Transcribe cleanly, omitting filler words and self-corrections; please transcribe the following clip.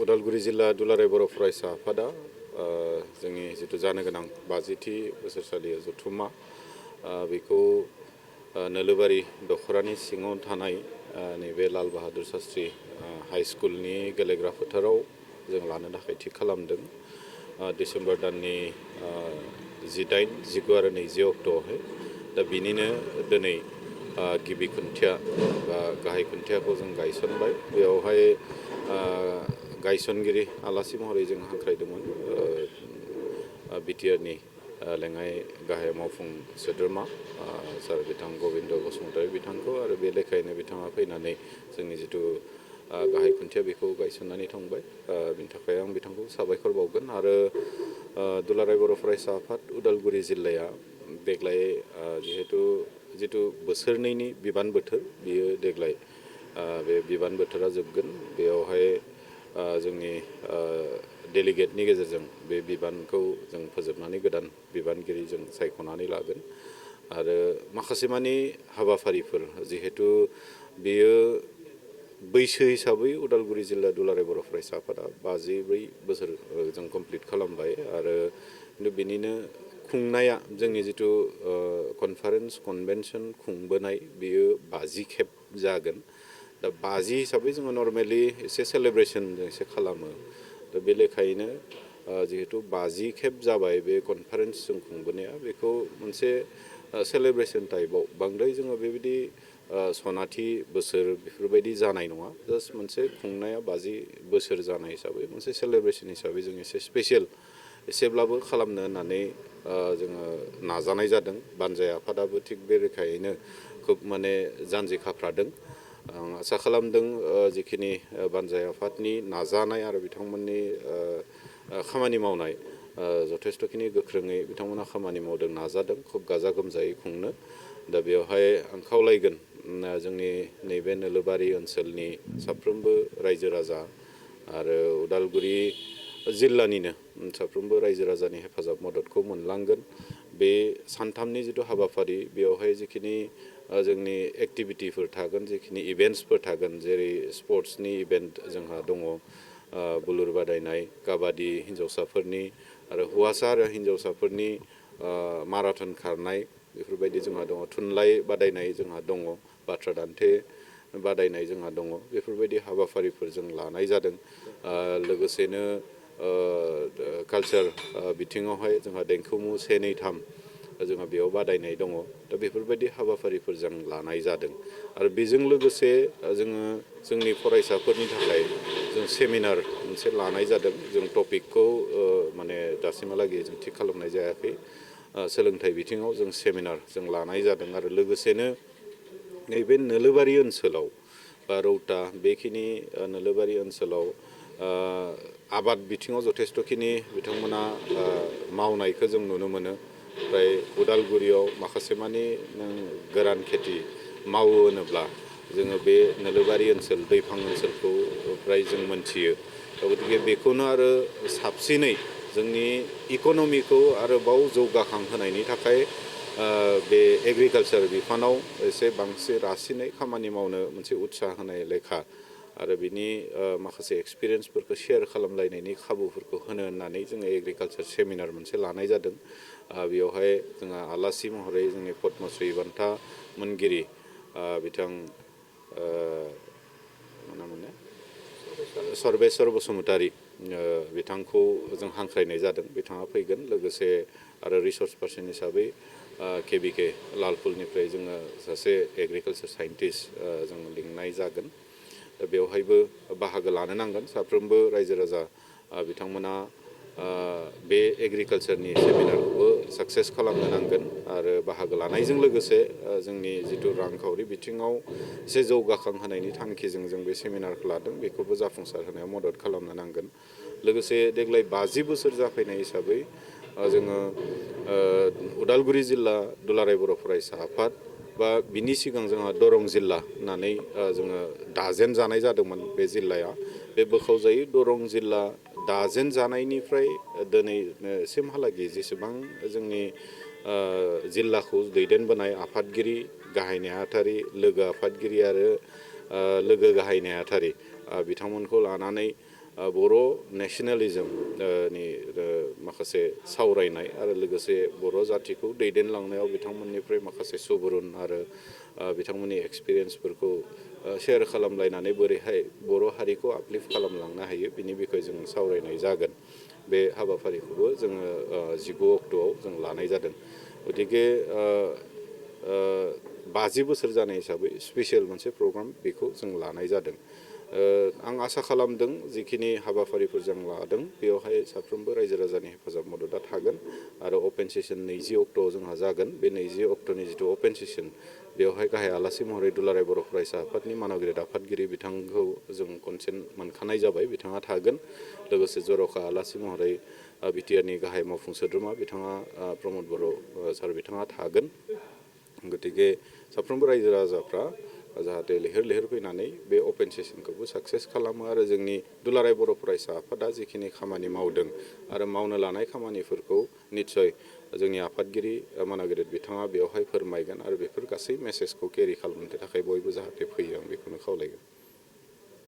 उदालगुरि जिल्ला दुलाराय बर' फरायसा आफादा जोंनि जिथु जानो गोनां 50थि बोसोरसालि जथुम्मा बेखौ नोलोबारि दख'रानि सिङाव थानाय नैबे लाल बाहादुर शास्त्री हाई स्कुलनि गेलेग्रा फोथाराव जों लानो थाखाय थि खालामदों। डिसेम्बर दाननि 18, 19 आरो 20 अक्ट'आवहाय दा बिनिनो दिनै गिबि खुन्थिया बा गाहाय खुन्थियाखौ जों गायसनबाय। बेयावहाय गायसनगिरि आलासि महरै जों हांख्रायदोंमोन बिटिआरनि लेङाइ गाहाय मावफुं सोद्रोमा सार बिथां गबिन्द बसुमतारी बिथांखौ, आरो बे लेखायैनो बिथाङा फैनानै जोंनि जिथु गाहाय खुन्थिया बेखौ गायसननानै थांबाय। बिनि थाखाय आं बिथांखौ साबायखर बावगोन। आरो दुलाराय बर' फरायसा आफाद उदालगुरि जिल्लाया देग्लाय जिथु बोसोरनैनि बिबान बोथोर बियो देग्लाय बे बिबान बोथोरा जोबगोन। बेयावहाय जोंनि डेलिगेटनि गेजेरजों बे बिबानखौ जों फोजोबनानै गोदान बिबानगिरि जों सायख'नानै लागोन। आरो माखासे मानि हाबाफारिफोर, जिहेतु बेयो बैसो हिसाबै उदालगुरि जिल्ला दुलाराय बर' फरायसा आफादा 54 बोसोर जों कमप्लिट खालामबाय। आरो बिनिनो खुंनाया जोंनि जिथु कनफारेन्स कनभेनसन खुंबोनाय बेयो 50 खेब जागोन। दा 50 हिसाबै जोङो नर्मेलि एसे सेलेब्रेसन एसे खालामो। दा बे लेखायैनो जिहेतु 50 खेब जाबाय बे कनफारेन्स जों खुंबोनाया, बेखौ मोनसे सेलेब्रेसन टाइपआव बांद्राय जोङो बेबायदि सनाथि बोसोर बेफोरबायदि जानाय नङा। जास्ट मोनसे खुंनाया 50 बोसोर जानाय हिसाबै मोनसे सेलेब्रेसन हिसाबै जों एसे स्पेसियेल एसेब्लाबो खालामनो होननानै जोङो नाजानाय जादों। बानजाय आफादाबो थिग बे रोखायैनो खोब माने जानजि खाफ्रादों। आं आसा खालामदों जिखिनि बानजाय आफादनि नाजानाय आरो बिथांमोननि खामानि मावनाय जथेस्थ'खिनि गोख्रोङै बिथांमोना खामानि मावदों, नाजादों खोब गाजा गोमजायै खुंनो। दा बेवहाय आं खावलायगोन जोंनि नैबे नोलोबारि ओनसोलनि साफ्रोमबो रायजो राजा आरो उदालगुरि जिल्लानिनो साफ्रोमबो रायजो राजानि हेफाजाब मददखौ मोनलांगोन। बे सानथामनि जिथु हाबाफारि बेवहाय जिखिनि जोंनि एक्टिभिटिफोर थागोन, जिखिनि इभेन्ट्सफोर थागोन, जेरै स्पर्ट्सनि इभेन्ट जोंहा दङ, बुलुर बादायनाय, काबादि हिन्जावसाफोरनि, आरो हौवासा आरो हिन्जावसाफोरनि माराथन खारनाय बेफोरबायदि जोंहा दङ, थुनलाइ बादायनाय जोंहा दङ, बाथ्रा दान्थे बादायनाय जोंहा दङ। बेफोरबायदि हाबाफारिफोर जों लानाय जादों। लोगोसेनो कालचार बिथिङावहाय जोंहा देंखोमु 1, 2, 3 जोंहा बेयाव बादायनाय दङ। दा बेफोरबायदि हाबाफारिफोर जों लानाय जादों। आरो बेजों लोगोसे जोङो जोंनि फरायसाफोरनि थाखाय जों सेमिनार मोनसे लानाय जादों। जों टपिकखौ माने दासिमहालागै जों थिग खालामनाय जायाखै। सोलोंथाइ बिथिङाव जों सेमिनार जों लानाय जादों। आरो लोगोसेनो नैबे नोलोबारि ओनसोलाव बा रौता बेखिनि नोलोबारि ओनसोलाव आबाद बिथिङाव जथेस्थ'खिनि बिथांमोना मावनायखौ जों नुनो मोनो। ओमफ्राय उदालगुरियाव माखासे मानि नों गोरान खेथि मावो होनोब्ला जोङो बे नोलोबारि ओनसोल दैफां ओनसोलखौ फ्राय जों मोनथियो। गतिके बेखौनो आरो साबसिनै जोंनि इक'नमिखौ आरोबाव जौगाखांहोनायनि थाखाय बे एग्रिकालसार बिफानाव एसे बांसिन रासिनै खामानि मावनो मोनसे उत्साह होनाय लेखा आरो बिनि माखासे एक्सपिरियेन्सफोरखौ शेयार खालामलायनायनि खाबुफोरखौ होनो होननानै जोङो एग्रिकालसार सेमिनार मोनसे लानाय जादों। बेवहाय जोंहा आलासि महरै जोंनि पद्मश्री बान्था मोनगिरि बिथां सर्बेस्वर बसुमतारी बिथांखौ जों हांख्रायनाय जादों। बिथाङा फैगोन। लोगोसे आरो रिसर्स पार्सन हिसाबै केबिके लालपुलनिफ्राय जोङो सासे एग्रिकालसार साइन्टिस्ट जों लिंनाय जागोन। दा बेवहायबो बाहागो लानो नांगोन साफ्रोमबो रायजो राजा बिथांमोना बे एग्रिकालसारनि सेमिनारखौबो साक्सेस खालामनो नांगोन। आरो बाहागो लानायजों लोगोसे जोंनि जिथु रांखावरि बिथिङाव एसे जौगाखांहोनायनि थांखिजों जों बे सेमिनारखौ लादों, बेखौबो जाफुंसार होनायाव मदद खालामनो नांगोन। लोगोसे देग्लाय 50 बोसोर जाफैनाय हिसाबै जोङो उदालगुरि जिल्ला दुलाराय बर' फरायसा आफाद बा बिनि सिगां जोंहा दरं जिल्ला होननानै जोङो दाजेन जानाय जादोंमोन। बे जिल्लाया बे बोखावजायै दरं जिल्ला दाजेन जानायनिफ्राय दिनैसिमहालागै जेसेबां जोंनि जिल्लाखौ दैदेनबोनाय आफादगिरि, गाहाय नेहाथारि, लोगो आफादगिरि आरो लोगो गाहाय नेहाथारि बिथांमोनखौ लानानै बर' नेसनेलिजम नि माखासे सावरायनाय आरो लोगोसे बर' जाथिखौ दैदेनलांनायाव बिथांमोननिफ्राय माखासे सुबुरुन आरो बिथांमोननि एक्सपिरियेन्सफोरखौ शेयार खालामलायनानै बोरैहाय बर' हारिखौ आपलिफ्ट खालामलांनो हायो बिनि बिखय जों सावरायनाय जागोन। बे हाबाफारिखौबो जोङो 19 अक्ट'आव जों लानाय जादों। गतिके 50 बोसोर जानाय हिसाबै स्पेसियेल मोनसे प्रग्राम बेखौ जों लानाय जादों। आं आसा खालामदों जिखिनि हाबाफारिफोर जों लादों बेवहाय साफ्रोमबो रायजो राजानि हेफाजाब मददआ थागोन आरो अपेन सेसन 20 अक्ट'आव जोंहा जागोन। बे 20 अक्ट'नि जिथु अपेन सेसन बेवहाय गाहाय आलासि महरै दुलाराय बर' फरायसा आफादनि मानगिरि आफादगिरि बिथांखौ जों कनसेन्ट मोनखानाय जाबाय, बिथाङा थागोन। लोगोसे जर'खा आलासि महरै बिटिआरनि गाहाय मावफुं सोद्रोमा बिथाङा प्रमद बर' सार बिथाङा थागोन। गतिके साफ्रोमबो रायजो राजाफ्रा जाहाथे लैहोर लैहोर फैनानै बे अपेन सेसनखौबो साक्सेस खालामो आरो जोंनि दुलाराय बर' फरायसा आफादा जिखिनि खामानि मावदों आरो मावनो लानाय खामानिफोरखौ निस्सय जोंनि आफादगिरि मानगिरि बिथाङा बेवहाय फोरमायगोन आरो बेफोर गासै मेसेजखौ केरि खालामनो थाखाय बयबो जाहाथे फैयो आं बेखौनो खावलायगोन।